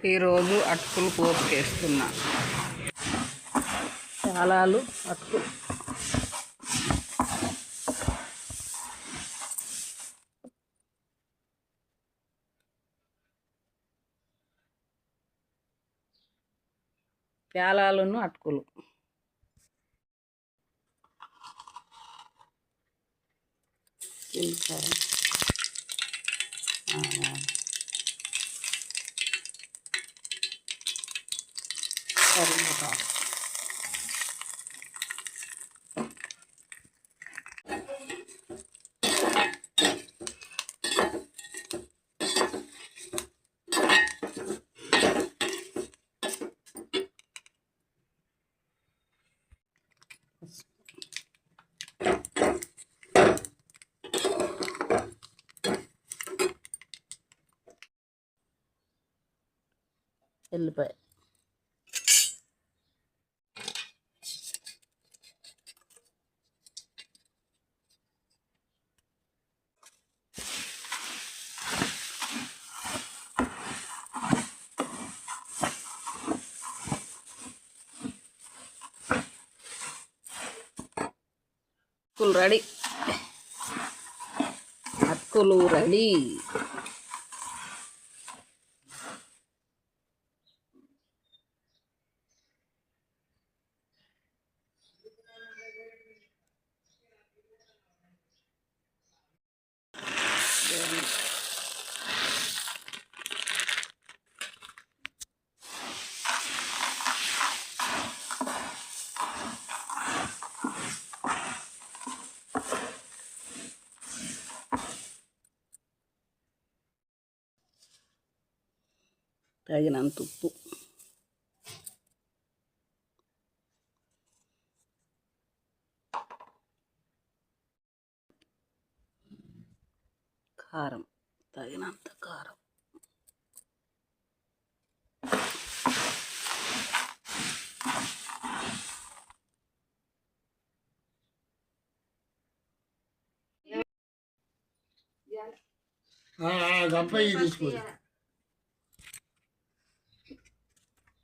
ఈరోజు అటుకులు పోపుకేస్తున్నా. చాలాలు అటుకులు. ప్యాలాలను అటుకులు. ఎల్లిపాయ, అటుకులు రెడీ. అటుకులు రెడీ. తగినంత ఉప్పు, కారం, తగినంత కారం, తీసుకో.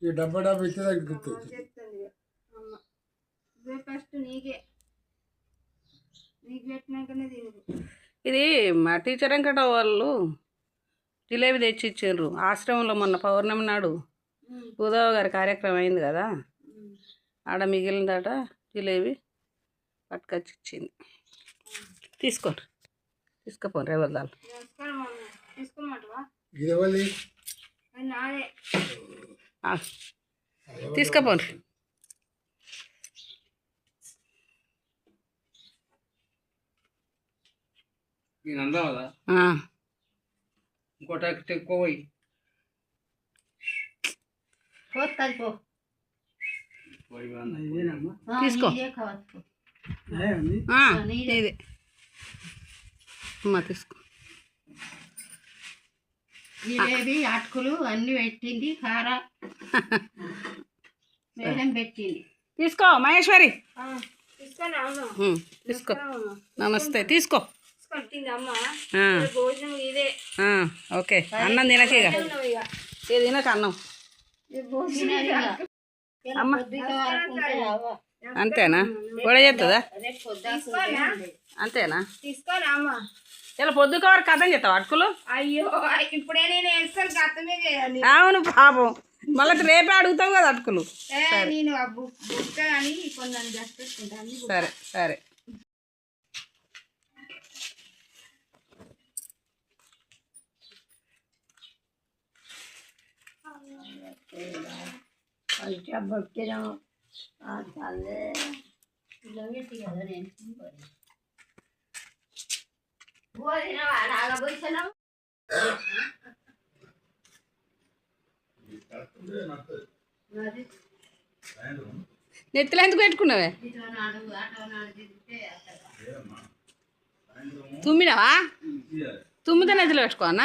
ఈ డబ్బా ఇస్తే తగ్గుతుంది. ఇది మా టీచర్ వెంకట వాళ్ళు జిలేబీ తెచ్చి ఇచ్చారు ఆశ్రమంలో. మొన్న పౌర్ణమి నాడు ఉదవ్ గారి కార్యక్రమం అయింది కదా, ఆడ మిగిలిందట జిలేబీ, పట్టుకొచ్చి ఇచ్చింది. తీసుకోండి, తీసుకుపోండి రేవల్దాలు. తీసుకుపోండి. ఇంకోటి ఎక్కువ తీసుకో. ఇది అమ్మా తీసుకో. జిలేబీ అటుకులు అన్ని పెట్టింది, కార మేడం పెట్టింది. తీసుకో మహేశ్వరి, తీసుకో. నమస్తే, తీసుకో. ఓకే, అన్నం తినకే, ఇది తినక అన్నం. అంతేనా? కూడా చెప్తుందా? అంతేనా? ఇలా పొద్దుక వరకు కథం చెప్తావు అటుకులు? అయ్యో, ఇప్పుడే నేను అర్థమే చేయాలి. అవును పాపం, మళ్ళీ రేపే అడుగుతావు కదా అటుకులు. నేను సరే సరే. నెత్తిలో ఎందుకు పెట్టుకున్నావే? తుమ్మినావా? తుమ్మితే నెత్తిలో పెట్టుకో అన్న.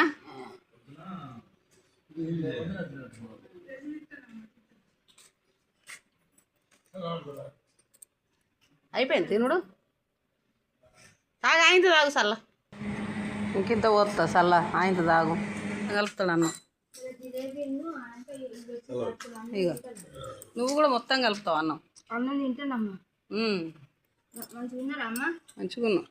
అయిపోయింది తినుడు. తాగు, ఆయంత తాగు చల్ల. ఇంకింత పోతా చల్ల, ఆయంత తాగు. కలుపుతాడు అన్నం. ఇగో నువ్వు కూడా మొత్తం కలుపుతావు అన్నం. అన్నం తింటానమ్మా. ఉమ్, మంచిగా ఉన్నారా అమ్మ? మంచిగా ఉన్నావు.